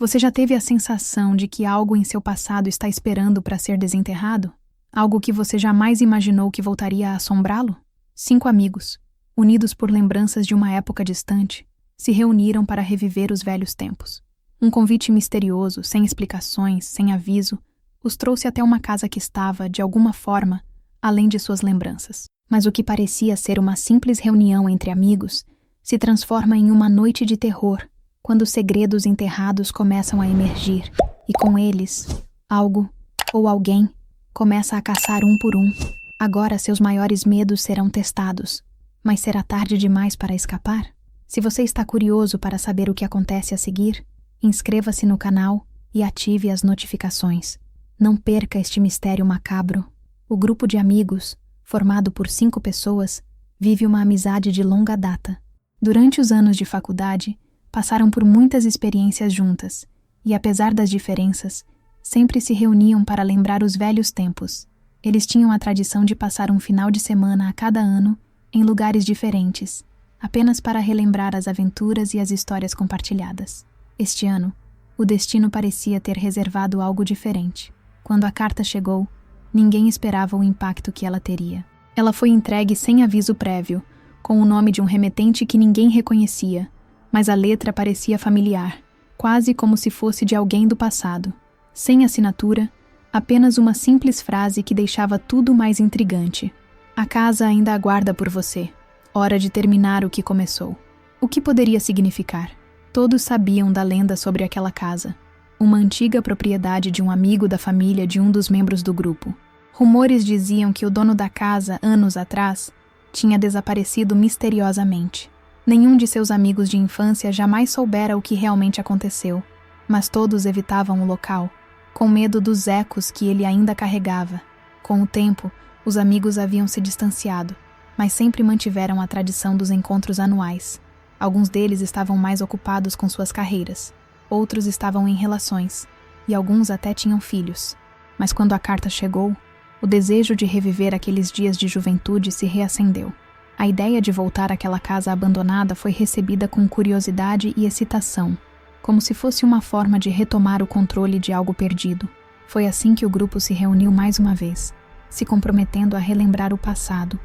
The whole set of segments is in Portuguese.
Você já teve a sensação de que algo em seu passado está esperando para ser desenterrado? Algo que você jamais imaginou que voltaria a assombrá-lo? 5 amigos, unidos por lembranças de uma época distante, se reuniram para reviver os velhos tempos. Um convite misterioso, sem explicações, sem aviso, os trouxe até uma casa que estava, de alguma forma, além de suas lembranças. Mas o que parecia ser uma simples reunião entre amigos se transforma em uma noite de terror, quando os segredos enterrados começam a emergir, e com eles, algo ou alguém começa a caçar um por um. Agora seus maiores medos serão testados, mas será tarde demais para escapar? Se você está curioso para saber o que acontece a seguir, inscreva-se no canal e ative as notificações. Não perca este mistério macabro. O grupo de amigos, formado por 5 pessoas, vive uma amizade de longa data. Durante os anos de faculdade, passaram por muitas experiências juntas, e apesar das diferenças, sempre se reuniam para lembrar os velhos tempos. Eles tinham a tradição de passar um final de semana a cada ano em lugares diferentes, apenas para relembrar as aventuras e as histórias compartilhadas. Este ano, o destino parecia ter reservado algo diferente. Quando a carta chegou, ninguém esperava o impacto que ela teria. Ela foi entregue sem aviso prévio, com o nome de um remetente que ninguém reconhecia, mas a letra parecia familiar, quase como se fosse de alguém do passado. Sem assinatura, apenas uma simples frase que deixava tudo mais intrigante. A casa ainda aguarda por você. Hora de terminar o que começou. O que poderia significar? Todos sabiam da lenda sobre aquela casa. Uma antiga propriedade de um amigo da família de um dos membros do grupo. Rumores diziam que o dono da casa, anos atrás, tinha desaparecido misteriosamente. Nenhum de seus amigos de infância jamais soubera o que realmente aconteceu, mas todos evitavam o local, com medo dos ecos que ele ainda carregava. Com o tempo, os amigos haviam se distanciado, mas sempre mantiveram a tradição dos encontros anuais. Alguns deles estavam mais ocupados com suas carreiras, outros estavam em relações, e alguns até tinham filhos. Mas quando a carta chegou, o desejo de reviver aqueles dias de juventude se reacendeu. A ideia de voltar àquela casa abandonada foi recebida com curiosidade e excitação, como se fosse uma forma de retomar o controle de algo perdido. Foi assim que o grupo se reuniu mais uma vez, se comprometendo a relembrar o passado,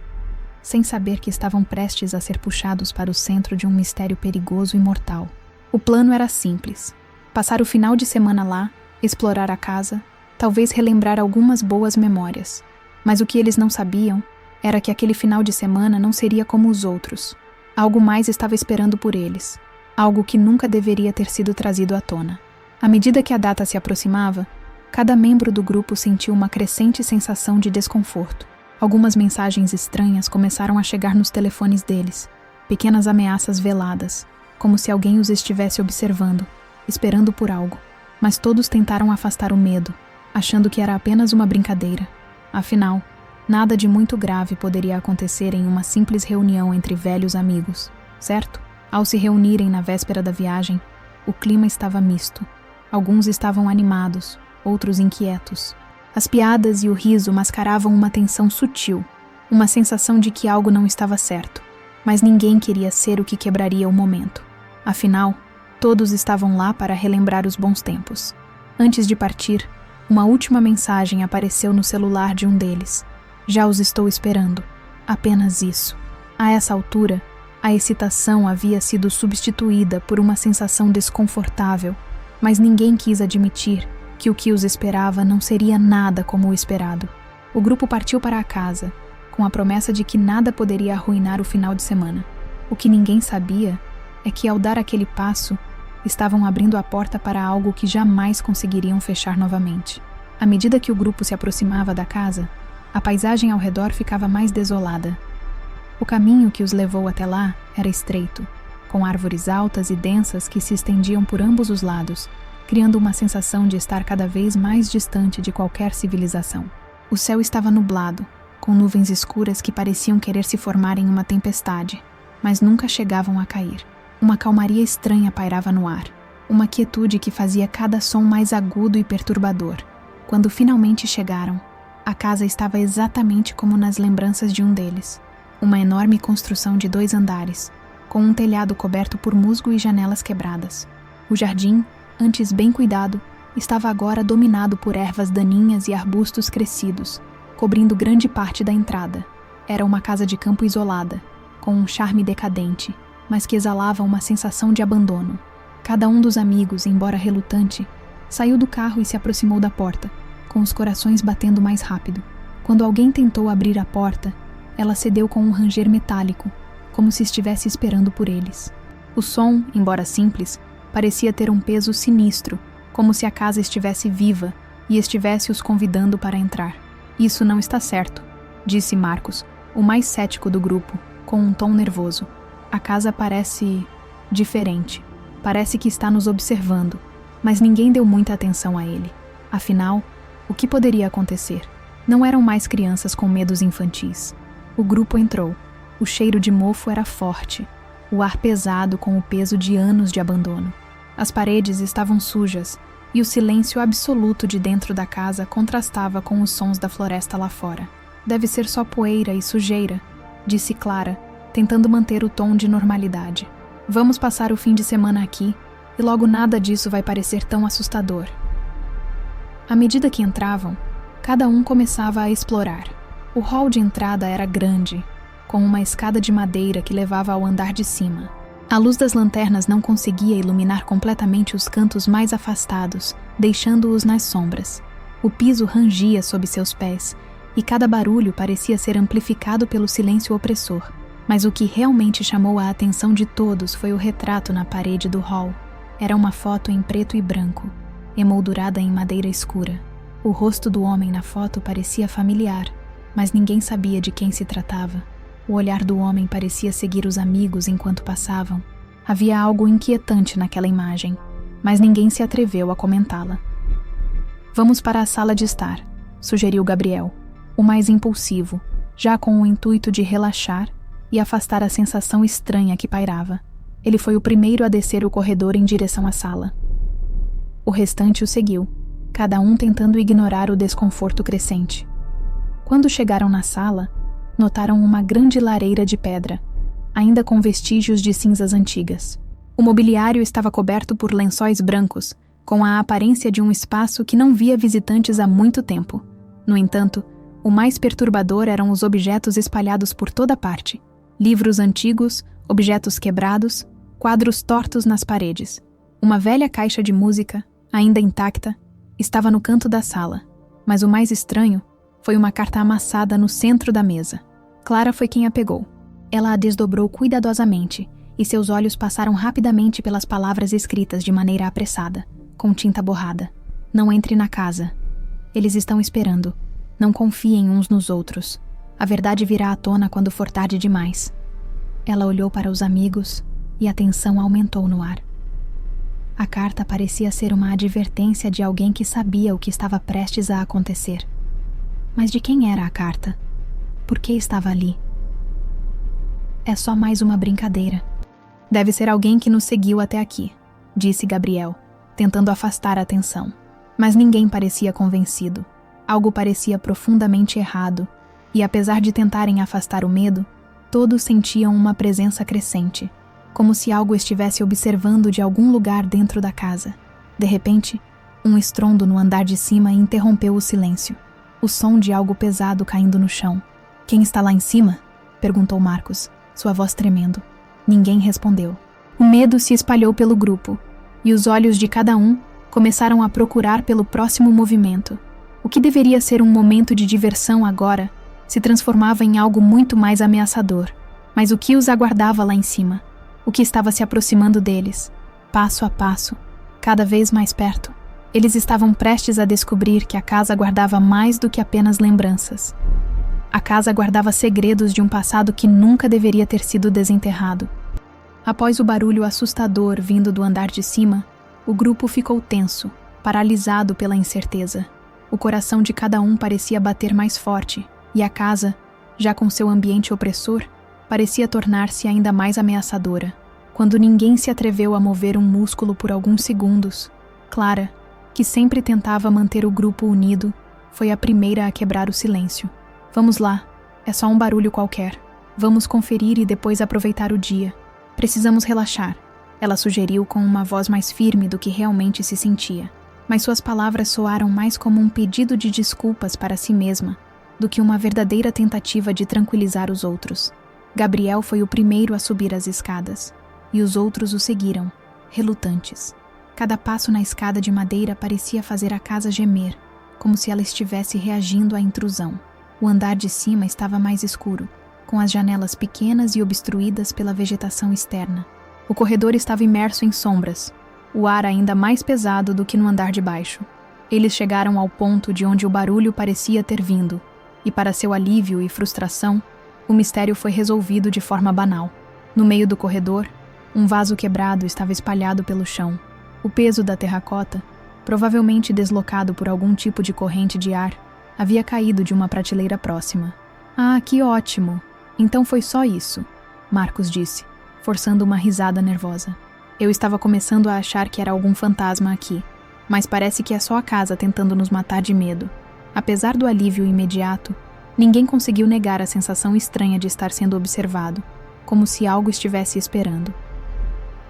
sem saber que estavam prestes a ser puxados para o centro de um mistério perigoso e mortal. O plano era simples: passar o final de semana lá, explorar a casa, talvez relembrar algumas boas memórias. Mas o que eles não sabiam era que aquele final de semana não seria como os outros. Algo mais estava esperando por eles, algo que nunca deveria ter sido trazido à tona. À medida que a data se aproximava, cada membro do grupo sentiu uma crescente sensação de desconforto. Algumas mensagens estranhas começaram a chegar nos telefones deles, pequenas ameaças veladas, como se alguém os estivesse observando, esperando por algo. Mas todos tentaram afastar o medo, achando que era apenas uma brincadeira. Afinal, nada de muito grave poderia acontecer em uma simples reunião entre velhos amigos, certo? Ao se reunirem na véspera da viagem, o clima estava misto. Alguns estavam animados, outros inquietos. As piadas e o riso mascaravam uma tensão sutil, uma sensação de que algo não estava certo, mas ninguém queria ser o que quebraria o momento. Afinal, todos estavam lá para relembrar os bons tempos. Antes de partir, uma última mensagem apareceu no celular de um deles. Já os estou esperando. Apenas isso. A essa altura, a excitação havia sido substituída por uma sensação desconfortável, mas ninguém quis admitir que o que os esperava não seria nada como o esperado. O grupo partiu para a casa, com a promessa de que nada poderia arruinar o final de semana. O que ninguém sabia é que, ao dar aquele passo, estavam abrindo a porta para algo que jamais conseguiriam fechar novamente. À medida que o grupo se aproximava da casa, a paisagem ao redor ficava mais desolada. O caminho que os levou até lá era estreito, com árvores altas e densas que se estendiam por ambos os lados, criando uma sensação de estar cada vez mais distante de qualquer civilização. O céu estava nublado, com nuvens escuras que pareciam querer se formar em uma tempestade, mas nunca chegavam a cair. Uma calmaria estranha pairava no ar, uma quietude que fazia cada som mais agudo e perturbador. Quando finalmente chegaram, a casa estava exatamente como nas lembranças de um deles. Uma enorme construção de 2 andares, com um telhado coberto por musgo e janelas quebradas. O jardim, antes bem cuidado, estava agora dominado por ervas daninhas e arbustos crescidos, cobrindo grande parte da entrada. Era uma casa de campo isolada, com um charme decadente, mas que exalava uma sensação de abandono. Cada um dos amigos, embora relutante, saiu do carro e se aproximou da porta, com os corações batendo mais rápido. Quando alguém tentou abrir a porta, ela cedeu com um ranger metálico, como se estivesse esperando por eles. O som, embora simples, parecia ter um peso sinistro, como se a casa estivesse viva e estivesse os convidando para entrar. Isso não está certo, disse Marcos, o mais cético do grupo, com um tom nervoso. A casa parece diferente. Parece que está nos observando, mas ninguém deu muita atenção a ele. Afinal, o que poderia acontecer? Não eram mais crianças com medos infantis. O grupo entrou. O cheiro de mofo era forte, o ar pesado com o peso de anos de abandono. As paredes estavam sujas e o silêncio absoluto de dentro da casa contrastava com os sons da floresta lá fora. Deve ser só poeira e sujeira, disse Clara, tentando manter o tom de normalidade. Vamos passar o fim de semana aqui e logo nada disso vai parecer tão assustador. À medida que entravam, cada um começava a explorar. O hall de entrada era grande, com uma escada de madeira que levava ao andar de cima. A luz das lanternas não conseguia iluminar completamente os cantos mais afastados, deixando-os nas sombras. O piso rangia sob seus pés, e cada barulho parecia ser amplificado pelo silêncio opressor. Mas o que realmente chamou a atenção de todos foi o retrato na parede do hall. Era uma foto em preto e branco, emoldurada em madeira escura. O rosto do homem na foto parecia familiar, mas ninguém sabia de quem se tratava. O olhar do homem parecia seguir os amigos enquanto passavam. Havia algo inquietante naquela imagem, mas ninguém se atreveu a comentá-la. Vamos para a sala de estar, sugeriu Gabriel, o mais impulsivo, já com o intuito de relaxar e afastar a sensação estranha que pairava. Ele foi o primeiro a descer o corredor em direção à sala. O restante o seguiu, cada um tentando ignorar o desconforto crescente. Quando chegaram na sala, notaram uma grande lareira de pedra, ainda com vestígios de cinzas antigas. O mobiliário estava coberto por lençóis brancos, com a aparência de um espaço que não via visitantes há muito tempo. No entanto, o mais perturbador eram os objetos espalhados por toda parte. Livros antigos, objetos quebrados, quadros tortos nas paredes. Uma velha caixa de música, ainda intacta, estava no canto da sala, mas o mais estranho foi uma carta amassada no centro da mesa. Clara foi quem a pegou. Ela a desdobrou cuidadosamente, e seus olhos passaram rapidamente pelas palavras escritas de maneira apressada, com tinta borrada. Não entre na casa. Eles estão esperando. Não confiem uns nos outros. A verdade virá à tona quando for tarde demais. Ela olhou para os amigos e a tensão aumentou no ar. A carta parecia ser uma advertência de alguém que sabia o que estava prestes a acontecer. Mas de quem era a carta? Por que estava ali? É só mais uma brincadeira. Deve ser alguém que nos seguiu até aqui, disse Gabriel, tentando afastar a atenção. Mas ninguém parecia convencido. Algo parecia profundamente errado, e apesar de tentarem afastar o medo, todos sentiam uma presença crescente, como se algo estivesse observando de algum lugar dentro da casa. De repente, um estrondo no andar de cima interrompeu o silêncio. O som de algo pesado caindo no chão. Quem está lá em cima? Perguntou Marcos, sua voz tremendo. Ninguém respondeu. O medo se espalhou pelo grupo, e os olhos de cada um começaram a procurar pelo próximo movimento. O que deveria ser um momento de diversão agora se transformava em algo muito mais ameaçador. Mas o que os aguardava lá em cima? O que estava se aproximando deles, passo a passo, cada vez mais perto? Eles estavam prestes a descobrir que a casa guardava mais do que apenas lembranças. A casa guardava segredos de um passado que nunca deveria ter sido desenterrado. Após o barulho assustador vindo do andar de cima, o grupo ficou tenso, paralisado pela incerteza. O coração de cada um parecia bater mais forte, e a casa, já com seu ambiente opressor, parecia tornar-se ainda mais ameaçadora. Quando ninguém se atreveu a mover um músculo por alguns segundos, Clara, que sempre tentava manter o grupo unido, foi a primeira a quebrar o silêncio. Vamos lá, é só um barulho qualquer. Vamos conferir e depois aproveitar o dia. Precisamos relaxar. Ela sugeriu com uma voz mais firme do que realmente se sentia, mas suas palavras soaram mais como um pedido de desculpas para si mesma do que uma verdadeira tentativa de tranquilizar os outros. Gabriel foi o primeiro a subir as escadas, e os outros o seguiram, relutantes. Cada passo na escada de madeira parecia fazer a casa gemer, como se ela estivesse reagindo à intrusão. O andar de cima estava mais escuro, com as janelas pequenas e obstruídas pela vegetação externa. O corredor estava imerso em sombras, o ar ainda mais pesado do que no andar de baixo. Eles chegaram ao ponto de onde o barulho parecia ter vindo, e para seu alívio e frustração, o mistério foi resolvido de forma banal. No meio do corredor, um vaso quebrado estava espalhado pelo chão. O peso da terracota, provavelmente deslocado por algum tipo de corrente de ar, havia caído de uma prateleira próxima. "Ah, que ótimo! Então foi só isso", Marcos disse, forçando uma risada nervosa. "Eu estava começando a achar que era algum fantasma aqui, mas parece que é só a casa tentando nos matar de medo." Apesar do alívio imediato, ninguém conseguiu negar a sensação estranha de estar sendo observado, como se algo estivesse esperando.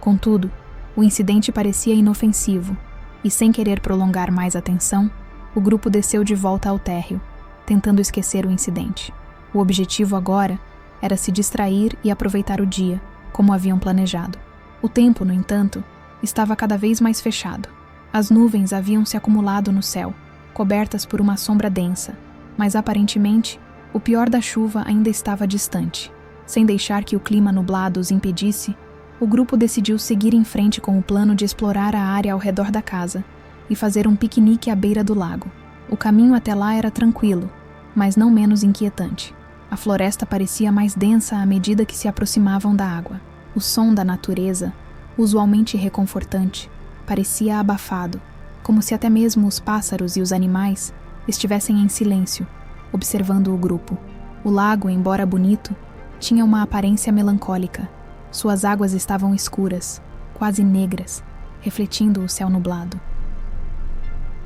Contudo, o incidente parecia inofensivo, e sem querer prolongar mais a tensão, o grupo desceu de volta ao térreo, tentando esquecer o incidente. O objetivo agora era se distrair e aproveitar o dia, como haviam planejado. O tempo, no entanto, estava cada vez mais fechado. As nuvens haviam se acumulado no céu, cobertas por uma sombra densa, mas aparentemente, o pior da chuva ainda estava distante. Sem deixar que o clima nublado os impedisse, o grupo decidiu seguir em frente com o plano de explorar a área ao redor da casa e fazer um piquenique à beira do lago. O caminho até lá era tranquilo, mas não menos inquietante. A floresta parecia mais densa à medida que se aproximavam da água. O som da natureza, usualmente reconfortante, parecia abafado, como se até mesmo os pássaros e os animais estivessem em silêncio, observando o grupo. O lago, embora bonito, tinha uma aparência melancólica. Suas águas estavam escuras, quase negras, refletindo o céu nublado.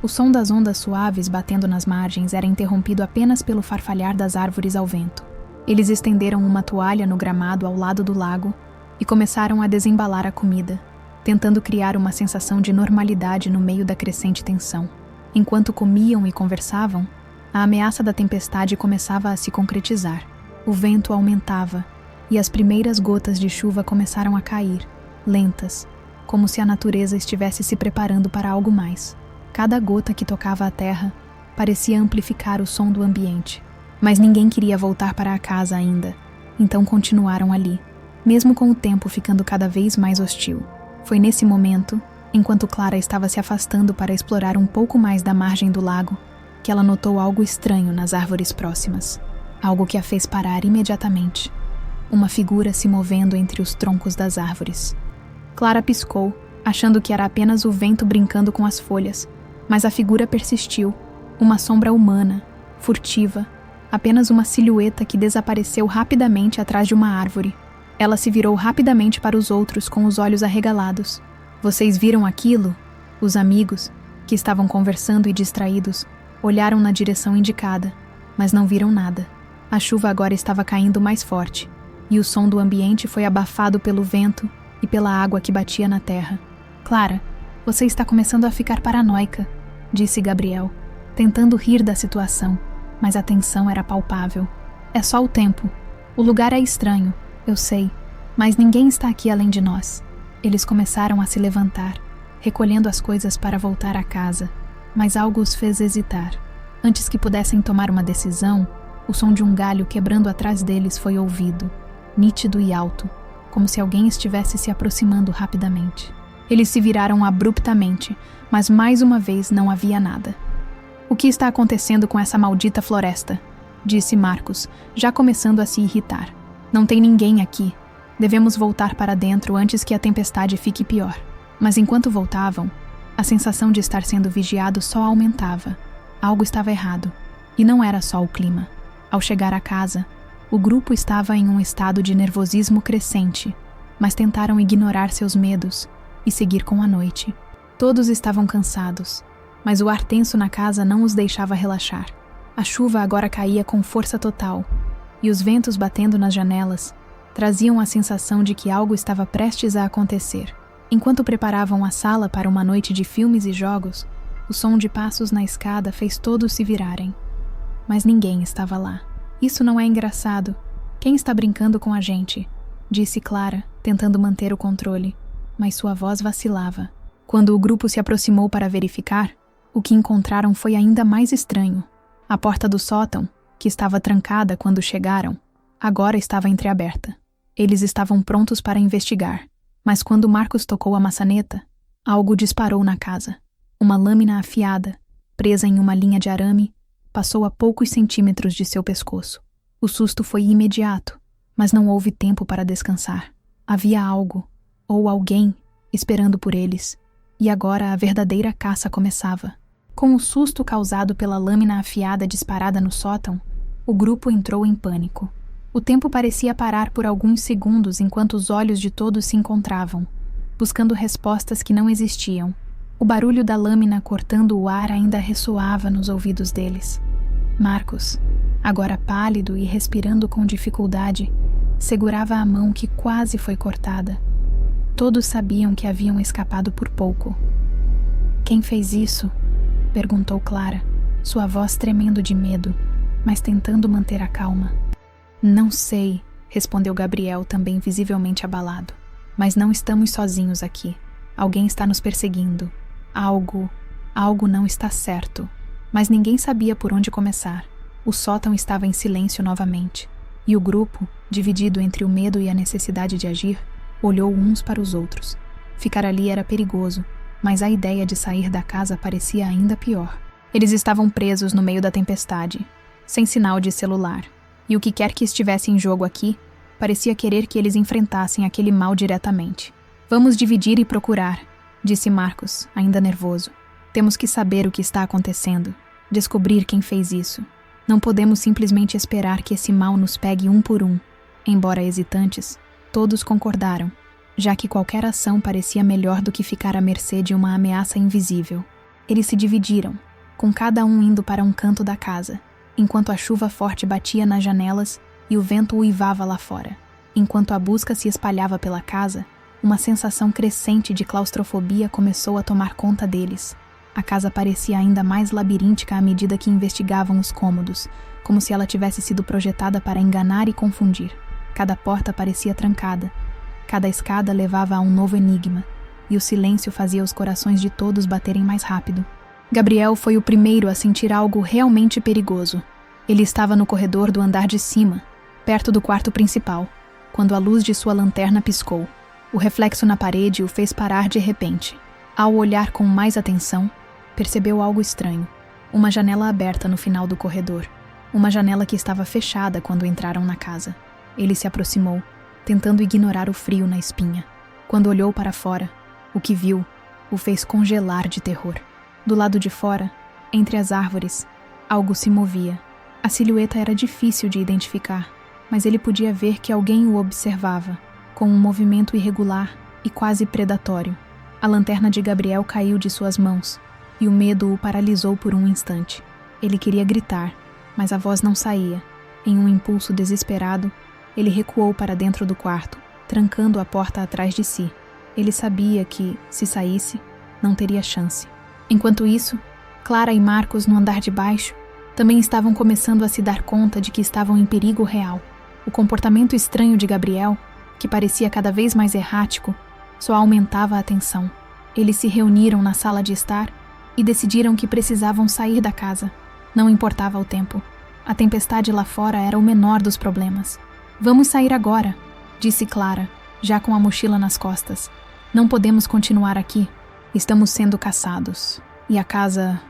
O som das ondas suaves batendo nas margens era interrompido apenas pelo farfalhar das árvores ao vento. Eles estenderam uma toalha no gramado ao lado do lago e começaram a desembalar a comida, tentando criar uma sensação de normalidade no meio da crescente tensão. Enquanto comiam e conversavam, a ameaça da tempestade começava a se concretizar. O vento aumentava e as primeiras gotas de chuva começaram a cair, lentas, como se a natureza estivesse se preparando para algo mais. Cada gota que tocava a terra parecia amplificar o som do ambiente. Mas ninguém queria voltar para a casa ainda, então continuaram ali, mesmo com o tempo ficando cada vez mais hostil. Foi nesse momento, enquanto Clara estava se afastando para explorar um pouco mais da margem do lago, que ela notou algo estranho nas árvores próximas. Algo que a fez parar imediatamente. Uma figura se movendo entre os troncos das árvores. Clara piscou, achando que era apenas o vento brincando com as folhas, mas a figura persistiu, uma sombra humana, furtiva, apenas uma silhueta que desapareceu rapidamente atrás de uma árvore. Ela se virou rapidamente para os outros com os olhos arregalados. "Vocês viram aquilo?" Os amigos, que estavam conversando e distraídos, olharam na direção indicada, mas não viram nada. A chuva agora estava caindo mais forte, e o som do ambiente foi abafado pelo vento e pela água que batia na terra. "Clara, você está começando a ficar paranoica", disse Gabriel, tentando rir da situação, mas a tensão era palpável. "É só o tempo. O lugar é estranho, eu sei, mas ninguém está aqui além de nós." Eles começaram a se levantar, recolhendo as coisas para voltar à casa, mas algo os fez hesitar. Antes que pudessem tomar uma decisão, o som de um galho quebrando atrás deles foi ouvido, nítido e alto, como se alguém estivesse se aproximando rapidamente. Eles se viraram abruptamente, mas mais uma vez não havia nada. "O que está acontecendo com essa maldita floresta?", disse Marcos, já começando a se irritar. "Não tem ninguém aqui. Devemos voltar para dentro antes que a tempestade fique pior." Mas enquanto voltavam, a sensação de estar sendo vigiado só aumentava. Algo estava errado, e não era só o clima. Ao chegar à casa, o grupo estava em um estado de nervosismo crescente, mas tentaram ignorar seus medos e seguir com a noite. Todos estavam cansados, mas o ar tenso na casa não os deixava relaxar. A chuva agora caía com força total, e os ventos batendo nas janelas traziam a sensação de que algo estava prestes a acontecer. Enquanto preparavam a sala para uma noite de filmes e jogos, o som de passos na escada fez todos se virarem. Mas ninguém estava lá. Isso não é engraçado. Quem está brincando com a gente? Disse Clara, tentando manter o controle, mas sua voz vacilava. Quando o grupo se aproximou para verificar, o que encontraram foi ainda mais estranho. A porta do sótão, que estava trancada quando chegaram, agora estava entreaberta. Eles estavam prontos para investigar, mas quando Marcos tocou a maçaneta, algo disparou na casa. Uma lâmina afiada, presa em uma linha de arame, passou a poucos centímetros de seu pescoço. O susto foi imediato, mas não houve tempo para descansar. Havia algo, ou alguém, esperando por eles, e agora a verdadeira caça começava. Com o susto causado pela lâmina afiada disparada no sótão, o grupo entrou em pânico. O tempo parecia parar por alguns segundos enquanto os olhos de todos se encontravam, buscando respostas que não existiam. O barulho da lâmina cortando o ar ainda ressoava nos ouvidos deles. Marcos, agora pálido e respirando com dificuldade, segurava a mão que quase foi cortada. Todos sabiam que haviam escapado por pouco. "Quem fez isso?" perguntou Clara, sua voz tremendo de medo, mas tentando manter a calma. "Não sei", respondeu Gabriel, também visivelmente abalado. "Mas não estamos sozinhos aqui. Alguém está nos perseguindo. Algo não está certo." Mas ninguém sabia por onde começar. O sótão estava em silêncio novamente, e o grupo, dividido entre o medo e a necessidade de agir, olhou uns para os outros. Ficar ali era perigoso, mas a ideia de sair da casa parecia ainda pior. Eles estavam presos no meio da tempestade, sem sinal de celular, e o que quer que estivesse em jogo aqui, parecia querer que eles enfrentassem aquele mal diretamente. "Vamos dividir e procurar", disse Marcos, ainda nervoso. "Temos que saber o que está acontecendo, descobrir quem fez isso. Não podemos simplesmente esperar que esse mal nos pegue um por um." Embora hesitantes, todos concordaram, já que qualquer ação parecia melhor do que ficar à mercê de uma ameaça invisível. Eles se dividiram, com cada um indo para um canto da casa, enquanto a chuva forte batia nas janelas e o vento uivava lá fora. Enquanto a busca se espalhava pela casa, uma sensação crescente de claustrofobia começou a tomar conta deles. A casa parecia ainda mais labiríntica à medida que investigavam os cômodos, como se ela tivesse sido projetada para enganar e confundir. Cada porta parecia trancada, cada escada levava a um novo enigma, e o silêncio fazia os corações de todos baterem mais rápido. Gabriel foi o primeiro a sentir algo realmente perigoso. Ele estava no corredor do andar de cima, perto do quarto principal, quando a luz de sua lanterna piscou. O reflexo na parede o fez parar de repente. Ao olhar com mais atenção, percebeu algo estranho. Uma janela aberta no final do corredor. Uma janela que estava fechada quando entraram na casa. Ele se aproximou, tentando ignorar o frio na espinha. Quando olhou para fora, o que viu o fez congelar de terror. Do lado de fora, entre as árvores, algo se movia. A silhueta era difícil de identificar, mas ele podia ver que alguém o observava, com um movimento irregular e quase predatório. A lanterna de Gabriel caiu de suas mãos, e o medo o paralisou por um instante. Ele queria gritar, mas a voz não saía. Em um impulso desesperado, ele recuou para dentro do quarto, trancando a porta atrás de si. Ele sabia que, se saísse, não teria chance. Enquanto isso, Clara e Marcos, no andar de baixo, também estavam começando a se dar conta de que estavam em perigo real. O comportamento estranho de Gabriel, que parecia cada vez mais errático, só aumentava a tensão. Eles se reuniram na sala de estar e decidiram que precisavam sair da casa. Não importava o tempo. A tempestade lá fora era o menor dos problemas. "Vamos sair agora", disse Clara, já com a mochila nas costas. "Não podemos continuar aqui. Estamos sendo caçados. E a casa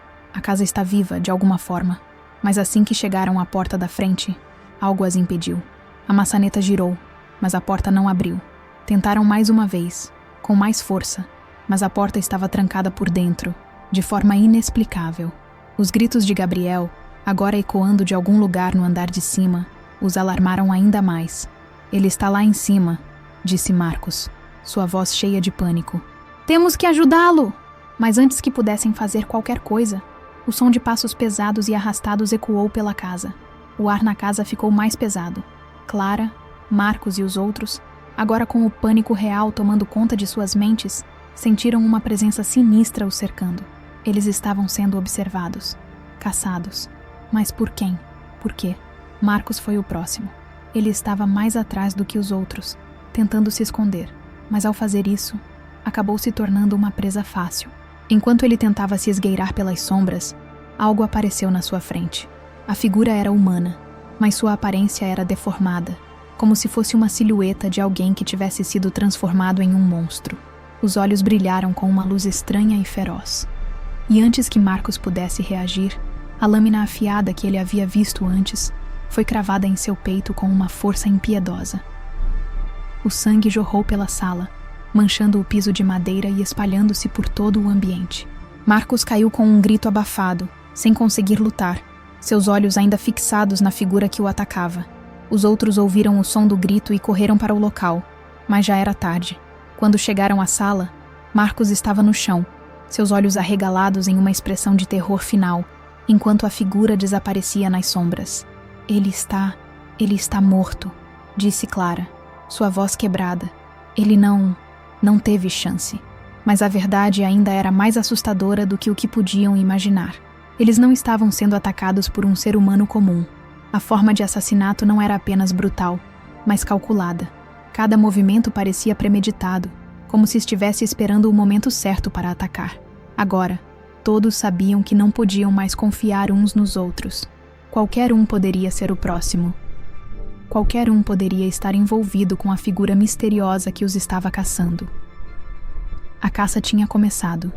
está viva de alguma forma." Mas assim que chegaram à porta da frente, algo as impediu. A maçaneta girou, mas a porta não abriu. Tentaram mais uma vez, com mais força, mas a porta estava trancada por dentro, de forma inexplicável. Os gritos de Gabriel, agora ecoando de algum lugar no andar de cima, os alarmaram ainda mais. "Ele está lá em cima", disse Marcos, sua voz cheia de pânico. "Temos que ajudá-lo!" Mas antes que pudessem fazer qualquer coisa, o som de passos pesados e arrastados ecoou pela casa. O ar na casa ficou mais pesado. Clara, Marcos e os outros Agora, com o pânico real tomando conta de suas mentes, sentiram uma presença sinistra os cercando. Eles estavam sendo observados, caçados. Mas por quem? Por quê? Marcos foi o próximo. Ele estava mais atrás do que os outros, tentando se esconder, mas ao fazer isso, acabou se tornando uma presa fácil. Enquanto ele tentava se esgueirar pelas sombras, algo apareceu na sua frente. A figura era humana, mas sua aparência era deformada, como se fosse uma silhueta de alguém que tivesse sido transformado em um monstro. Os olhos brilharam com uma luz estranha e feroz. E antes que Marcos pudesse reagir, a lâmina afiada que ele havia visto antes foi cravada em seu peito com uma força impiedosa. O sangue jorrou pela sala, manchando o piso de madeira e espalhando-se por todo o ambiente. Marcos caiu com um grito abafado, sem conseguir lutar, seus olhos ainda fixados na figura que o atacava. Os outros ouviram o som do grito e correram para o local, mas já era tarde. Quando chegaram à sala, Marcos estava no chão, seus olhos arregalados em uma expressão de terror final, enquanto a figura desaparecia nas sombras. Ele está morto, disse Clara, sua voz quebrada. Ele não teve chance. Mas a verdade ainda era mais assustadora do que o que podiam imaginar. Eles não estavam sendo atacados por um ser humano comum. A forma de assassinato não era apenas brutal, mas calculada. Cada movimento parecia premeditado, como se estivesse esperando o momento certo para atacar. Agora, todos sabiam que não podiam mais confiar uns nos outros. Qualquer um poderia ser o próximo. Qualquer um poderia estar envolvido com a figura misteriosa que os estava caçando. A caça tinha começado.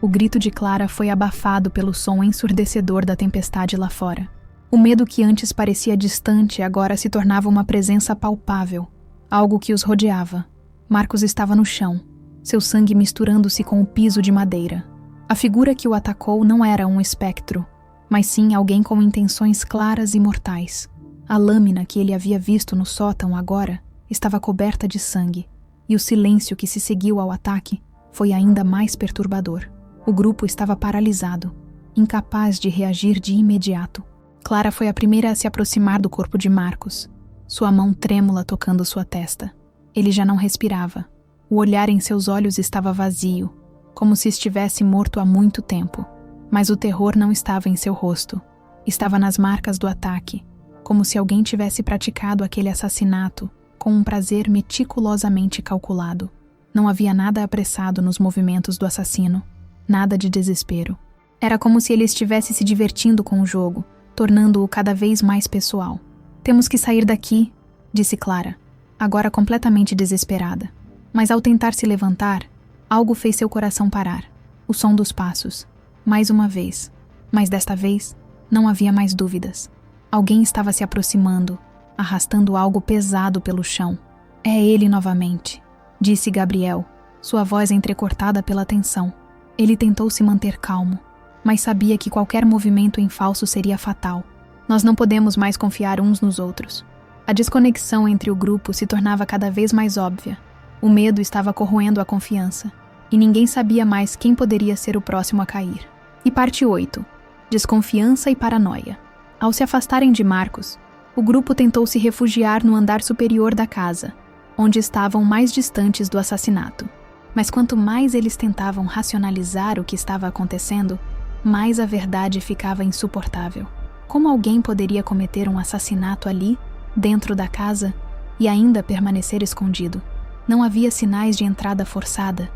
O grito de Clara foi abafado pelo som ensurdecedor da tempestade lá fora. O medo que antes parecia distante agora se tornava uma presença palpável, algo que os rodeava. Marcos estava no chão, seu sangue misturando-se com o piso de madeira. A figura que o atacou não era um espectro, mas sim alguém com intenções claras e mortais. A lâmina que ele havia visto no sótão agora estava coberta de sangue, e o silêncio que se seguiu ao ataque foi ainda mais perturbador. O grupo estava paralisado, incapaz de reagir de imediato. Clara foi a primeira a se aproximar do corpo de Marcos, sua mão trêmula tocando sua testa. Ele já não respirava. O olhar em seus olhos estava vazio, como se estivesse morto há muito tempo. Mas o terror não estava em seu rosto. Estava nas marcas do ataque, como se alguém tivesse praticado aquele assassinato com um prazer meticulosamente calculado. Não havia nada apressado nos movimentos do assassino, nada de desespero. Era como se ele estivesse se divertindo com o jogo, tornando-o cada vez mais pessoal. "Temos que sair daqui", disse Clara, agora completamente desesperada. Mas ao tentar se levantar, algo fez seu coração parar. O som dos passos. Mais uma vez. Mas desta vez, não havia mais dúvidas. Alguém estava se aproximando, arrastando algo pesado pelo chão. "É ele novamente", disse Gabriel, sua voz entrecortada pela tensão. Ele tentou se manter calmo, mas sabia que qualquer movimento em falso seria fatal. Nós não podemos mais confiar uns nos outros. A desconexão entre o grupo se tornava cada vez mais óbvia. O medo estava corroendo a confiança, e ninguém sabia mais quem poderia ser o próximo a cair. E parte 8. Desconfiança e paranoia. Ao se afastarem de Marcos, o grupo tentou se refugiar no andar superior da casa, onde estavam mais distantes do assassinato. Mas quanto mais eles tentavam racionalizar o que estava acontecendo, mais a verdade ficava insuportável. Como alguém poderia cometer um assassinato ali, dentro da casa, e ainda permanecer escondido? Não havia sinais de entrada forçada,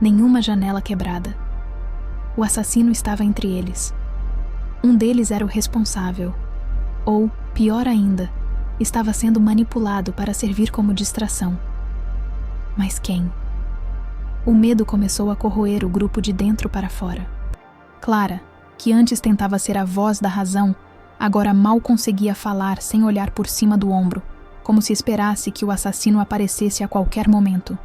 nenhuma janela quebrada. O assassino estava entre eles. Um deles era o responsável. Ou, pior ainda, estava sendo manipulado para servir como distração. Mas quem? O medo começou a corroer o grupo de dentro para fora. Clara, que antes tentava ser a voz da razão, agora mal conseguia falar sem olhar por cima do ombro, como se esperasse que o assassino aparecesse a qualquer momento.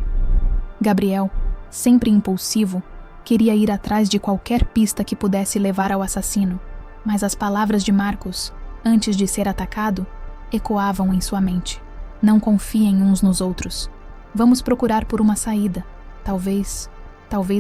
Gabriel, sempre impulsivo, queria ir atrás de qualquer pista que pudesse levar ao assassino, mas as palavras de Marcos, antes de ser atacado, ecoavam em sua mente. "Não confiem uns nos outros. Vamos procurar por uma saída. Talvez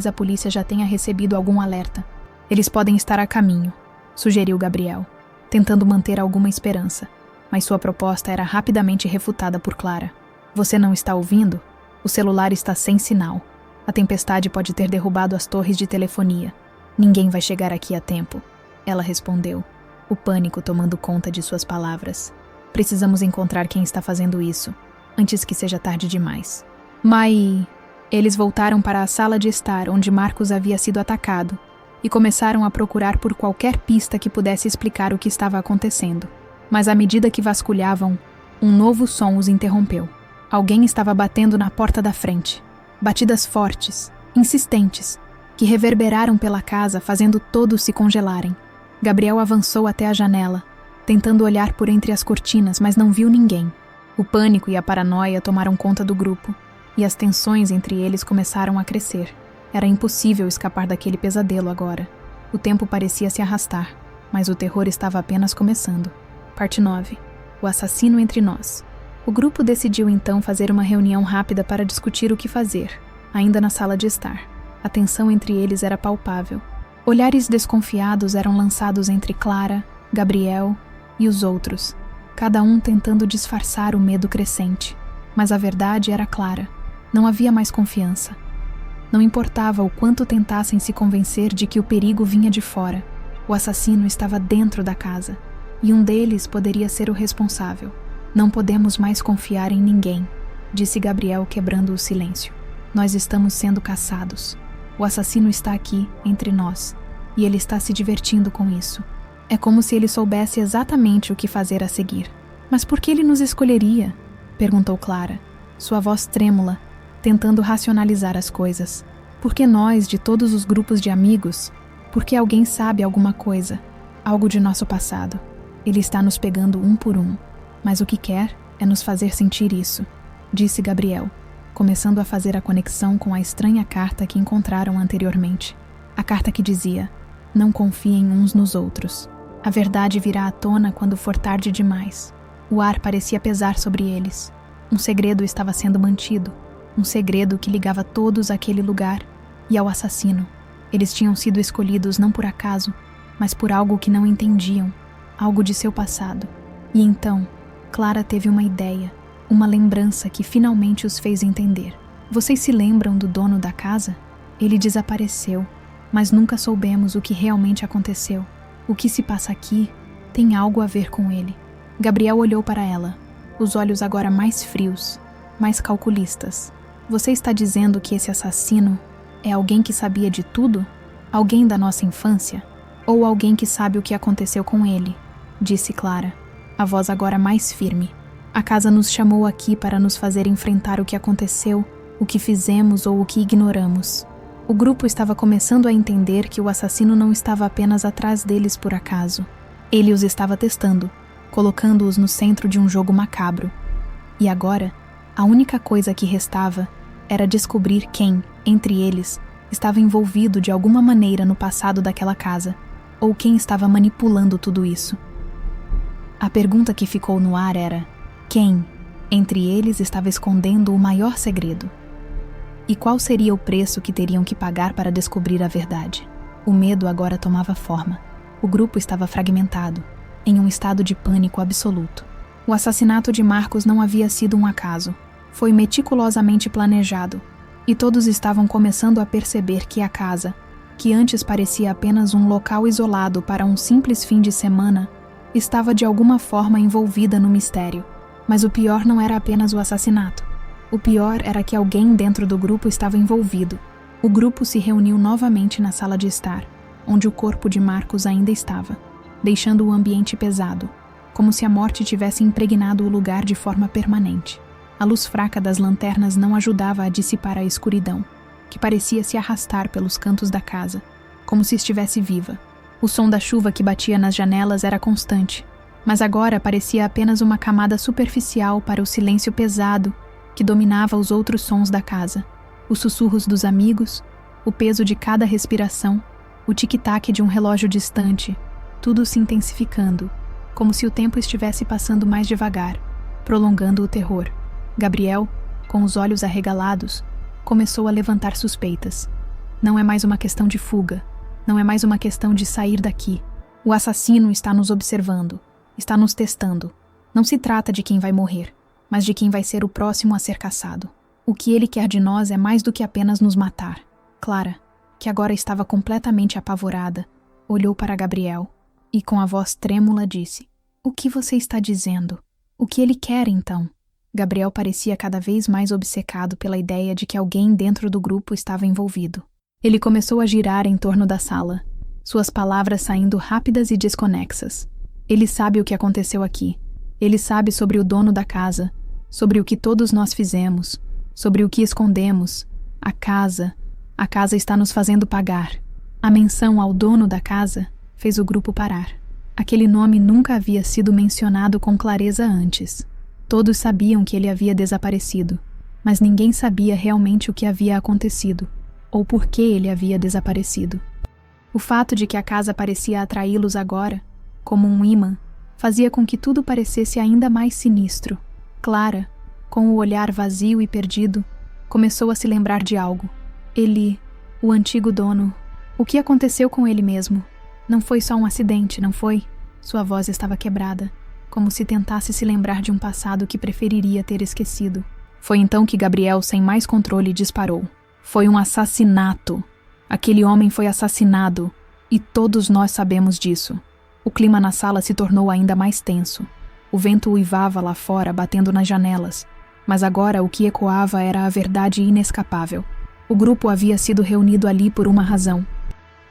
a polícia já tenha recebido algum alerta. Eles podem estar a caminho", sugeriu Gabriel, tentando manter alguma esperança, mas sua proposta era rapidamente refutada por Clara. Você não está ouvindo? O celular está sem sinal. A tempestade pode ter derrubado as torres de telefonia. Ninguém vai chegar aqui a tempo. Ela respondeu, o pânico tomando conta de suas palavras. Precisamos encontrar quem está fazendo isso, antes que seja tarde demais. Mai... Eles voltaram para a sala de estar onde Marcos havia sido atacado e começaram a procurar por qualquer pista que pudesse explicar o que estava acontecendo. Mas à medida que vasculhavam, um novo som os interrompeu. Alguém estava batendo na porta da frente. Batidas fortes, insistentes, que reverberaram pela casa, fazendo todos se congelarem. Gabriel avançou até a janela, tentando olhar por entre as cortinas, mas não viu ninguém. O pânico e a paranoia tomaram conta do grupo, e as tensões entre eles começaram a crescer. Era impossível escapar daquele pesadelo agora. O tempo parecia se arrastar, mas o terror estava apenas começando. Parte 9. O assassino entre nós. O grupo decidiu então fazer uma reunião rápida para discutir o que fazer, ainda na sala de estar. A tensão entre eles era palpável. Olhares desconfiados eram lançados entre Clara, Gabriel e os outros, cada um tentando disfarçar o medo crescente. Mas a verdade era clara. Não havia mais confiança. Não importava o quanto tentassem se convencer de que o perigo vinha de fora. O assassino estava dentro da casa, e um deles poderia ser o responsável. Não podemos mais confiar em ninguém, disse Gabriel quebrando o silêncio. Nós estamos sendo caçados. O assassino está aqui, entre nós, e ele está se divertindo com isso. É como se ele soubesse exatamente o que fazer a seguir. Mas por que ele nos escolheria? Perguntou Clara, sua voz trêmula, tentando racionalizar as coisas. Por que nós, de todos os grupos de amigos? Porque alguém sabe alguma coisa, algo de nosso passado. Ele está nos pegando um por um. Mas o que quer é nos fazer sentir isso, disse Gabriel, começando a fazer a conexão com a estranha carta que encontraram anteriormente. A carta que dizia, não confiem uns nos outros. A verdade virá à tona quando for tarde demais. O ar parecia pesar sobre eles. Um segredo estava sendo mantido. Um segredo que ligava todos àquele lugar e ao assassino. Eles tinham sido escolhidos não por acaso, mas por algo que não entendiam, algo de seu passado. E então, Clara teve uma ideia, uma lembrança que finalmente os fez entender. Vocês se lembram do dono da casa? Ele desapareceu, mas nunca soubemos o que realmente aconteceu. O que se passa aqui tem algo a ver com ele. Gabriel olhou para ela, os olhos agora mais frios, mais calculistas. Você está dizendo que esse assassino é alguém que sabia de tudo? Alguém da nossa infância? Ou alguém que sabe o que aconteceu com ele? Disse Clara, a voz agora mais firme. A casa nos chamou aqui para nos fazer enfrentar o que aconteceu, o que fizemos ou o que ignoramos. O grupo estava começando a entender que o assassino não estava apenas atrás deles por acaso. Ele os estava testando, colocando-os no centro de um jogo macabro. E agora, a única coisa que restava era descobrir quem, entre eles, estava envolvido de alguma maneira no passado daquela casa, ou quem estava manipulando tudo isso. A pergunta que ficou no ar era: quem, entre eles, estava escondendo o maior segredo? E qual seria o preço que teriam que pagar para descobrir a verdade? O medo agora tomava forma. O grupo estava fragmentado, em um estado de pânico absoluto. O assassinato de Marcos não havia sido um acaso. Foi meticulosamente planejado, e todos estavam começando a perceber que a casa, que antes parecia apenas um local isolado para um simples fim de semana, estava de alguma forma envolvida no mistério. Mas o pior não era apenas o assassinato. O pior era que alguém dentro do grupo estava envolvido. O grupo se reuniu novamente na sala de estar, onde o corpo de Marcos ainda estava, deixando o ambiente pesado, como se a morte tivesse impregnado o lugar de forma permanente. A luz fraca das lanternas não ajudava a dissipar a escuridão, que parecia se arrastar pelos cantos da casa, como se estivesse viva. O som da chuva que batia nas janelas era constante, mas agora parecia apenas uma camada superficial para o silêncio pesado que dominava os outros sons da casa. Os sussurros dos amigos, o peso de cada respiração, o tic-tac de um relógio distante, tudo se intensificando, como se o tempo estivesse passando mais devagar, prolongando o terror. Gabriel, com os olhos arregalados, começou a levantar suspeitas. Não é mais uma questão de fuga. Não é mais uma questão de sair daqui. O assassino está nos observando. Está nos testando. Não se trata de quem vai morrer. mas de quem vai ser o próximo a ser caçado. O que ele quer de nós é mais do que apenas nos matar. Clara, que agora estava completamente apavorada, olhou para Gabriel e, com a voz trêmula, disse: "O que você está dizendo? O que ele quer, então?" Gabriel parecia cada vez mais obcecado pela ideia de que alguém dentro do grupo estava envolvido. Ele começou a girar em torno da sala, suas palavras saindo rápidas e desconexas. Ele sabe o que aconteceu aqui. Ele sabe sobre o dono da casa, sobre o que todos nós fizemos, sobre o que escondemos. A casa está nos fazendo pagar. A menção ao dono da casa fez o grupo parar. Aquele nome nunca havia sido mencionado com clareza antes. Todos sabiam que ele havia desaparecido, mas ninguém sabia realmente o que havia acontecido, ou por que ele havia desaparecido. O fato de que a casa parecia atraí-los agora, como um ímã, fazia com que tudo parecesse ainda mais sinistro. Clara, com o olhar vazio e perdido, começou a se lembrar de algo. Ele, o antigo dono, o que aconteceu com ele mesmo? Não foi só um acidente, não foi? Sua voz estava quebrada, como se tentasse se lembrar de um passado que preferiria ter esquecido. Foi então que Gabriel, sem mais controle, disparou. Foi um assassinato. Aquele homem foi assassinado, e todos nós sabemos disso. O clima na sala se tornou ainda mais tenso. O vento uivava lá fora, batendo nas janelas, mas agora o que ecoava era a verdade inescapável. O grupo havia sido reunido ali por uma razão.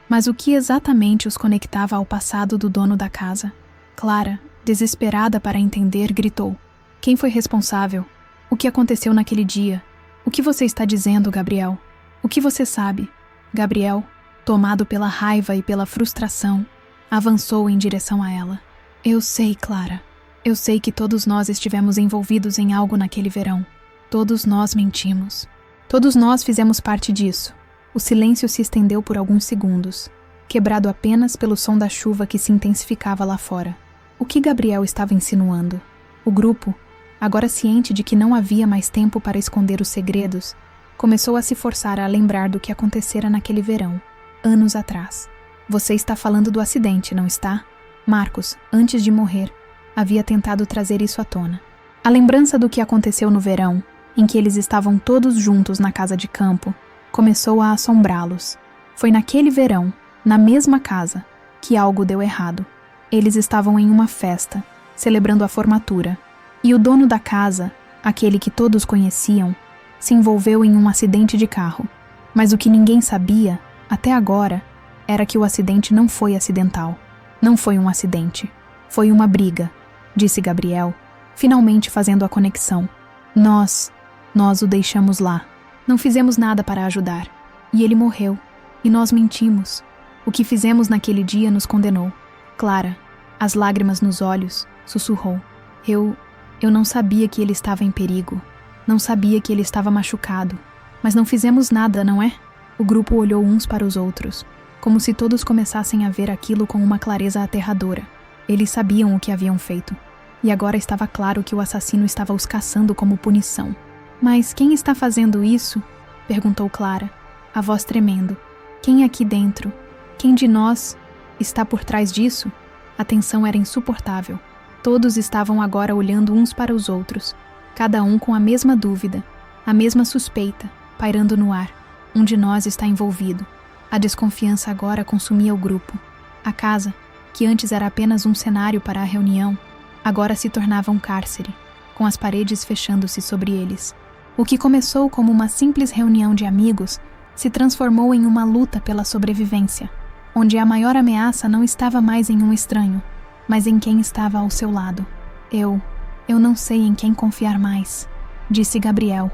Mas o que exatamente os conectava ao passado do dono da casa? Clara, desesperada para entender, gritou: "Quem foi responsável? O que aconteceu naquele dia? O que você está dizendo, Gabriel? O que você sabe?" Gabriel, tomado pela raiva e pela frustração, avançou em direção a ela. "Eu sei, Clara. Eu sei que todos nós estivemos envolvidos em algo naquele verão. Todos nós mentimos. Todos nós fizemos parte disso." O silêncio se estendeu por alguns segundos, quebrado apenas pelo som da chuva que se intensificava lá fora. O que Gabriel estava insinuando? O grupo, agora ciente de que não havia mais tempo para esconder os segredos, começou a se forçar a lembrar do que acontecera naquele verão, anos atrás. "Você está falando do acidente, não está?" Marcos, antes de morrer, havia tentado trazer isso à tona. A lembrança do que aconteceu no verão, em que eles estavam todos juntos na casa de campo, começou a assombrá-los. Foi naquele verão, na mesma casa, que algo deu errado. Eles estavam em uma festa, celebrando a formatura, e o dono da casa, aquele que todos conheciam, se envolveu em um acidente de carro. Mas o que ninguém sabia, até agora, era que o acidente não foi acidental. Não foi um acidente. Foi uma briga, disse Gabriel, finalmente fazendo a conexão. Nós o deixamos lá. Não fizemos nada para ajudar. E ele morreu. E nós mentimos. O que fizemos naquele dia nos condenou. Clara, as lágrimas nos olhos, sussurrou. Eu não sabia que ele estava em perigo. Não sabia que ele estava machucado. Mas não fizemos nada, não é? O grupo olhou uns para os outros, como se todos começassem a ver aquilo com uma clareza aterradora. Eles sabiam o que haviam feito. E agora estava claro que o assassino estava os caçando como punição. "Mas quem está fazendo isso?" perguntou Clara, a voz tremendo. "Quem aqui dentro? Quem de nós está por trás disso?" A tensão era insuportável. Todos estavam agora olhando uns para os outros, cada um com a mesma dúvida, a mesma suspeita, pairando no ar. Um de nós está envolvido. A desconfiança agora consumia o grupo. A casa, que antes era apenas um cenário para a reunião, agora se tornava um cárcere, com as paredes fechando-se sobre eles. O que começou como uma simples reunião de amigos se transformou em uma luta pela sobrevivência, onde a maior ameaça não estava mais em um estranho, mas em quem estava ao seu lado. Eu não sei em quem confiar mais, disse Gabriel,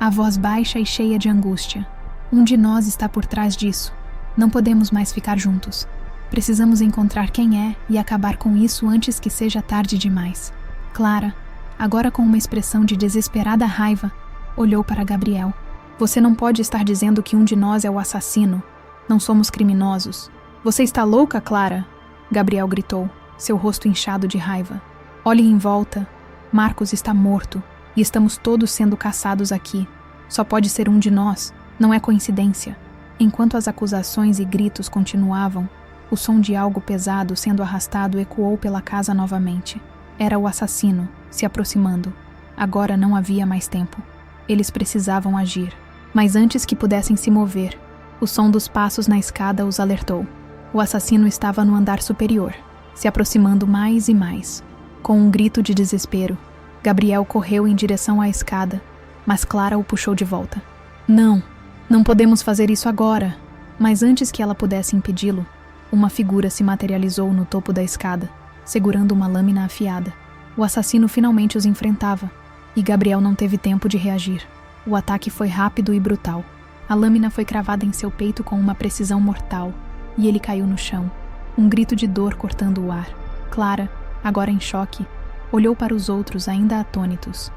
a voz baixa e cheia de angústia. Um de nós está por trás disso. Não podemos mais ficar juntos. Precisamos encontrar quem é e acabar com isso antes que seja tarde demais. Clara, agora com uma expressão de desesperada raiva, olhou para Gabriel. Você não pode estar dizendo que um de nós é o assassino. Não somos criminosos. Você está louca, Clara? Gabriel gritou, seu rosto inchado de raiva. Olhe em volta. Marcos está morto e estamos todos sendo caçados aqui. Só pode ser um de nós. Não é coincidência. Enquanto as acusações e gritos continuavam, o som de algo pesado sendo arrastado ecoou pela casa novamente. Era o assassino, se aproximando. Agora não havia mais tempo. Eles precisavam agir. Mas antes que pudessem se mover, o som dos passos na escada os alertou. O assassino estava no andar superior, se aproximando mais e mais. Com um grito de desespero, Gabriel correu em direção à escada, mas Clara o puxou de volta. Não, não podemos fazer isso agora. Mas antes que ela pudesse impedi-lo, uma figura se materializou no topo da escada, segurando uma lâmina afiada. O assassino finalmente os enfrentava, e Gabriel não teve tempo de reagir. O ataque foi rápido e brutal. A lâmina foi cravada em seu peito com uma precisão mortal, e ele caiu no chão, um grito de dor cortando o ar. Clara, agora em choque, olhou para os outros ainda atônitos.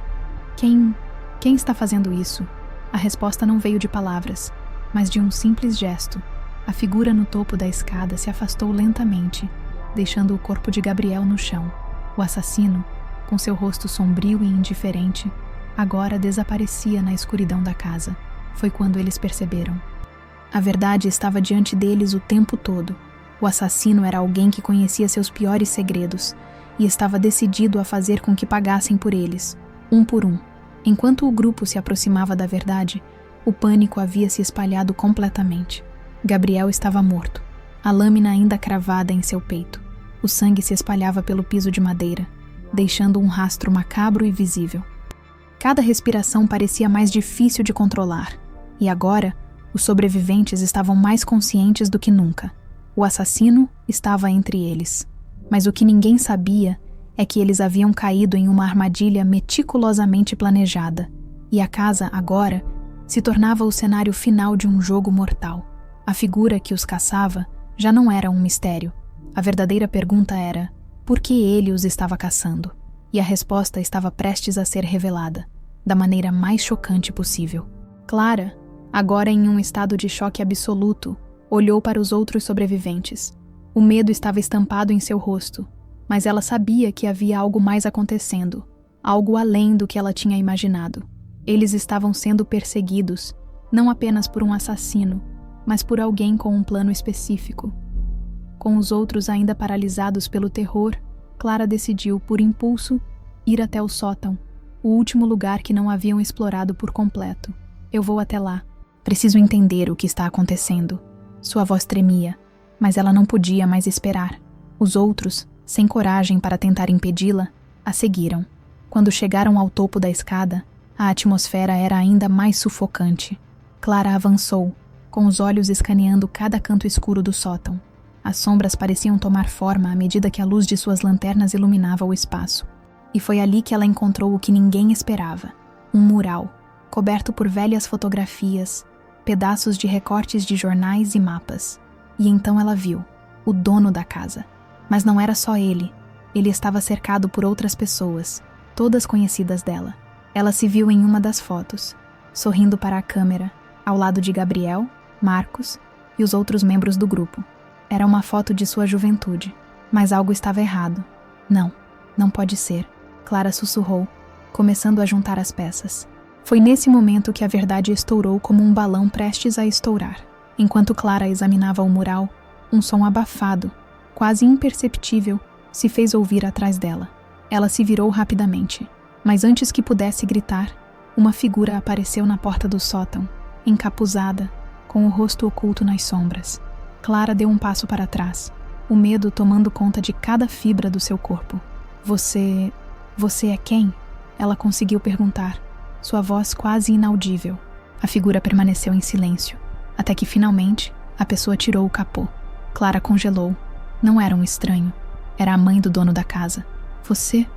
Quem está fazendo isso? A resposta não veio de palavras, mas de um simples gesto. A figura no topo da escada se afastou lentamente, deixando o corpo de Gabriel no chão. O assassino, com seu rosto sombrio e indiferente, agora desaparecia na escuridão da casa. Foi quando eles perceberam. A verdade estava diante deles o tempo todo. O assassino era alguém que conhecia seus piores segredos e estava decidido a fazer com que pagassem por eles, um por um. Enquanto o grupo se aproximava da verdade, o pânico havia se espalhado completamente. Gabriel estava morto, a lâmina ainda cravada em seu peito. O sangue se espalhava pelo piso de madeira, deixando um rastro macabro e visível. Cada respiração parecia mais difícil de controlar, e agora os sobreviventes estavam mais conscientes do que nunca. O assassino estava entre eles, mas o que ninguém sabia é que eles haviam caído em uma armadilha meticulosamente planejada, e a casa, agora, se tornava o cenário final de um jogo mortal. A figura que os caçava já não era um mistério. A verdadeira pergunta era: por que ele os estava caçando? E a resposta estava prestes a ser revelada, da maneira mais chocante possível. Clara, agora em um estado de choque absoluto, olhou para os outros sobreviventes. O medo estava estampado em seu rosto, mas ela sabia que havia algo mais acontecendo, algo além do que ela tinha imaginado. Eles estavam sendo perseguidos, não apenas por um assassino, mas por alguém com um plano específico. Com os outros ainda paralisados pelo terror, Clara decidiu, por impulso, ir até o sótão, o último lugar que não haviam explorado por completo. Eu vou até lá. Preciso entender o que está acontecendo. Sua voz tremia, mas ela não podia mais esperar. Os outros, sem coragem para tentar impedi-la, a seguiram. Quando chegaram ao topo da escada, a atmosfera era ainda mais sufocante. Clara avançou, com os olhos escaneando cada canto escuro do sótão. As sombras pareciam tomar forma à medida que a luz de suas lanternas iluminava o espaço. E foi ali que ela encontrou o que ninguém esperava: um mural, coberto por velhas fotografias, pedaços de recortes de jornais e mapas. E então ela viu o dono da casa. Mas não era só ele. Ele estava cercado por outras pessoas, todas conhecidas dela. Ela se viu em uma das fotos, sorrindo para a câmera, ao lado de Gabriel, Marcos e os outros membros do grupo. Era uma foto de sua juventude, mas algo estava errado. Não pode ser, Clara sussurrou, começando a juntar as peças. Foi nesse momento que a verdade estourou como um balão prestes a estourar. Enquanto Clara examinava o mural, um som abafado, quase imperceptível, se fez ouvir atrás dela. Ela se virou rapidamente, mas antes que pudesse gritar, uma figura apareceu na porta do sótão, encapuzada, com o rosto oculto nas sombras. Clara deu um passo para trás, o medo tomando conta de cada fibra do seu corpo. Você é quem? Ela conseguiu perguntar, sua voz quase inaudível. A figura permaneceu em silêncio, até que finalmente a pessoa tirou o capô. Clara congelou. Não era um estranho. Era a mãe do dono da casa. Você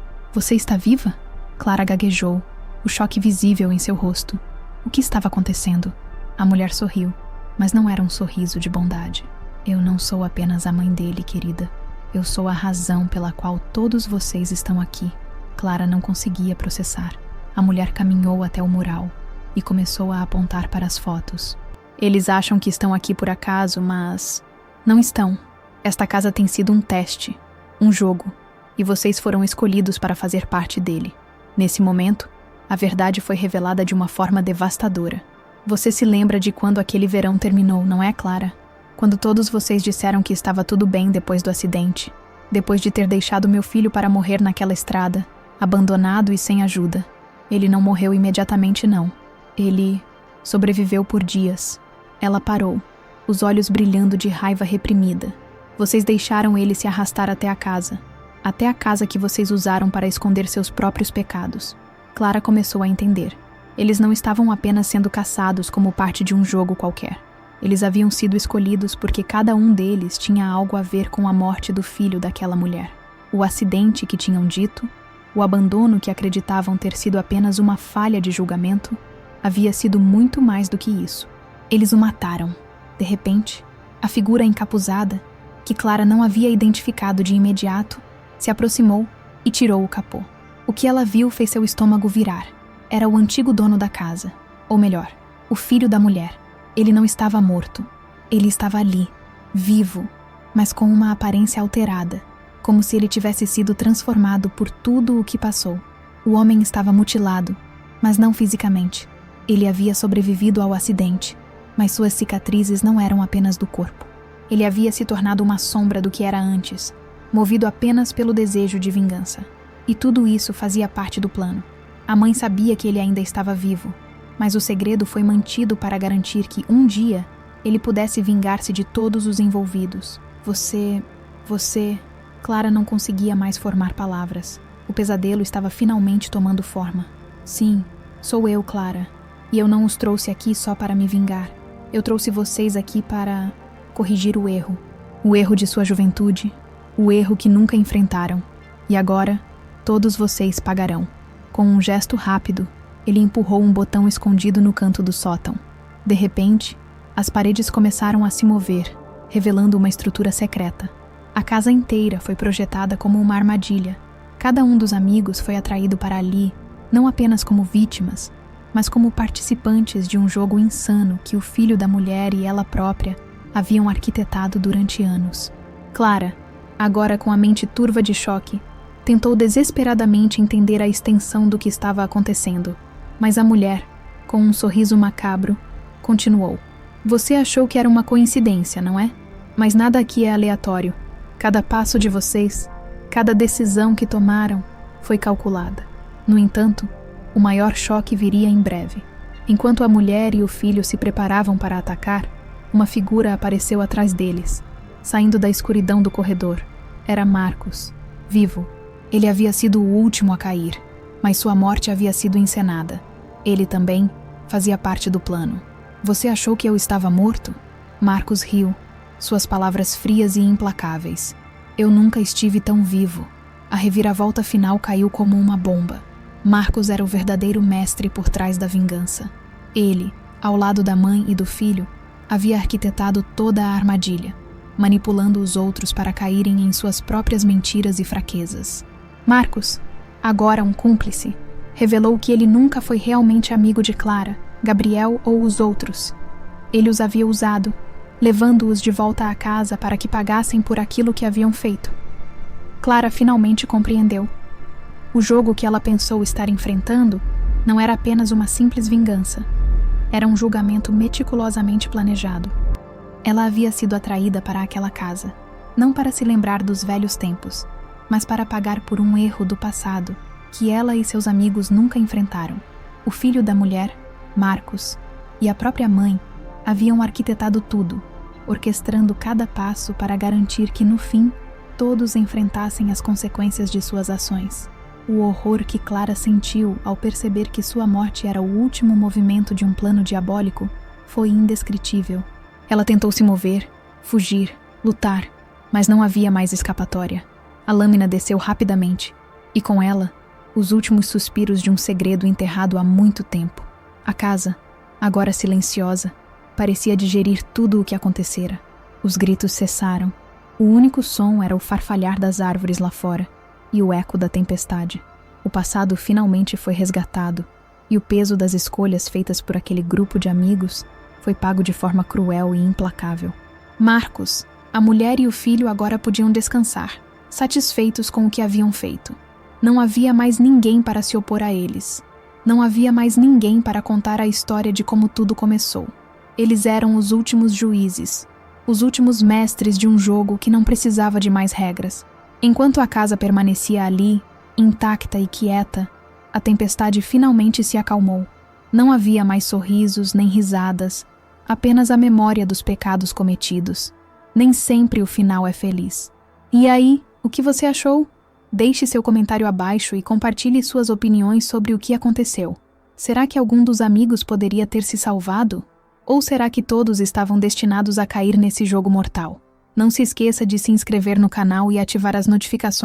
está viva? Clara gaguejou, o choque visível em seu rosto. O que estava acontecendo? A mulher sorriu, mas não era um sorriso de bondade. Eu não sou apenas a mãe dele, querida. Eu sou a razão pela qual todos vocês estão aqui. Clara não conseguia processar. A mulher caminhou até o mural e começou a apontar para as fotos. Eles acham que estão aqui por acaso, mas não estão. Esta casa tem sido um teste, um jogo, e vocês foram escolhidos para fazer parte dele. Nesse momento, a verdade foi revelada de uma forma devastadora. Você se lembra de quando aquele verão terminou, não é, Clara? Quando todos vocês disseram que estava tudo bem depois do acidente, depois de ter deixado meu filho para morrer naquela estrada, abandonado e sem ajuda. Ele não morreu imediatamente, não. Ele sobreviveu por dias. Ela parou, os olhos brilhando de raiva reprimida. Vocês deixaram ele se arrastar até a casa que vocês usaram para esconder seus próprios pecados. Clara começou a entender. Eles não estavam apenas sendo caçados como parte de um jogo qualquer. Eles haviam sido escolhidos porque cada um deles tinha algo a ver com a morte do filho daquela mulher. O acidente que tinham dito, o abandono que acreditavam ter sido apenas uma falha de julgamento, havia sido muito mais do que isso. Eles o mataram. De repente, a figura encapuzada, que Clara não havia identificado de imediato, se aproximou e tirou o capô. O que ela viu fez seu estômago virar. Era o antigo dono da casa, ou melhor, o filho da mulher. Ele não estava morto. Ele estava ali, vivo, mas com uma aparência alterada, como se ele tivesse sido transformado por tudo o que passou. O homem estava mutilado, mas não fisicamente. Ele havia sobrevivido ao acidente, mas suas cicatrizes não eram apenas do corpo. Ele havia se tornado uma sombra do que era antes, movido apenas pelo desejo de vingança. E tudo isso fazia parte do plano. A mãe sabia que ele ainda estava vivo, mas o segredo foi mantido para garantir que, um dia, ele pudesse vingar-se de todos os envolvidos. Você... Clara não conseguia mais formar palavras. O pesadelo estava finalmente tomando forma. Sim, sou eu, Clara. E eu não os trouxe aqui só para me vingar. Eu trouxe vocês aqui para corrigir o erro. O erro de sua juventude. O erro que nunca enfrentaram. E agora, todos vocês pagarão. Com um gesto rápido, ele empurrou um botão escondido no canto do sótão. De repente, as paredes começaram a se mover, revelando uma estrutura secreta. A casa inteira foi projetada como uma armadilha. Cada um dos amigos foi atraído para ali, não apenas como vítimas, mas como participantes de um jogo insano que o filho da mulher e ela própria haviam arquitetado durante anos. Clara, agora com a mente turva de choque, tentou desesperadamente entender a extensão do que estava acontecendo. Mas a mulher, com um sorriso macabro, continuou. Você achou que era uma coincidência, não é? Mas nada aqui é aleatório. Cada passo de vocês, cada decisão que tomaram, foi calculada. No entanto, o maior choque viria em breve. Enquanto a mulher e o filho se preparavam para atacar, uma figura apareceu atrás deles, saindo da escuridão do corredor. Era Marcos, vivo. Ele havia sido o último a cair, mas sua morte havia sido encenada. Ele também fazia parte do plano. Você achou que eu estava morto? Marcos riu, suas palavras frias e implacáveis. Eu nunca estive tão vivo. A reviravolta final caiu como uma bomba. Marcos era o verdadeiro mestre por trás da vingança. Ele, ao lado da mãe e do filho, havia arquitetado toda a armadilha, manipulando os outros para caírem em suas próprias mentiras e fraquezas. Marcos, agora um cúmplice, revelou que ele nunca foi realmente amigo de Clara, Gabriel ou os outros. Ele os havia usado, levando-os de volta à casa para que pagassem por aquilo que haviam feito. Clara finalmente compreendeu. O jogo que ela pensou estar enfrentando não era apenas uma simples vingança. Era um julgamento meticulosamente planejado. Ela havia sido atraída para aquela casa, não para se lembrar dos velhos tempos, mas para pagar por um erro do passado que ela e seus amigos nunca enfrentaram. O filho da mulher, Marcos, e a própria mãe haviam arquitetado tudo, orquestrando cada passo para garantir que, no fim, todos enfrentassem as consequências de suas ações. O horror que Clara sentiu ao perceber que sua morte era o último movimento de um plano diabólico foi indescritível. Ela tentou se mover, fugir, lutar, mas não havia mais escapatória. A lâmina desceu rapidamente, e com ela, os últimos suspiros de um segredo enterrado há muito tempo. A casa, agora silenciosa, parecia digerir tudo o que acontecera. Os gritos cessaram. O único som era o farfalhar das árvores lá fora e o eco da tempestade. O passado finalmente foi resgatado, e o peso das escolhas feitas por aquele grupo de amigos foi pago de forma cruel e implacável. Marcos, a mulher e o filho agora podiam descansar, satisfeitos com o que haviam feito. Não havia mais ninguém para se opor a eles. Não havia mais ninguém para contar a história de como tudo começou. Eles eram os últimos juízes, os últimos mestres de um jogo que não precisava de mais regras. Enquanto a casa permanecia ali, intacta e quieta, A tempestade finalmente se acalmou. Não havia mais sorrisos nem risadas, apenas a memória dos pecados cometidos. Nem sempre o final é feliz. E aí, o que você achou? Deixe seu comentário abaixo e compartilhe suas opiniões sobre o que aconteceu. Será que algum dos amigos poderia ter se salvado? Ou será que todos estavam destinados a cair nesse jogo mortal? Não se esqueça de se inscrever no canal e ativar as notificações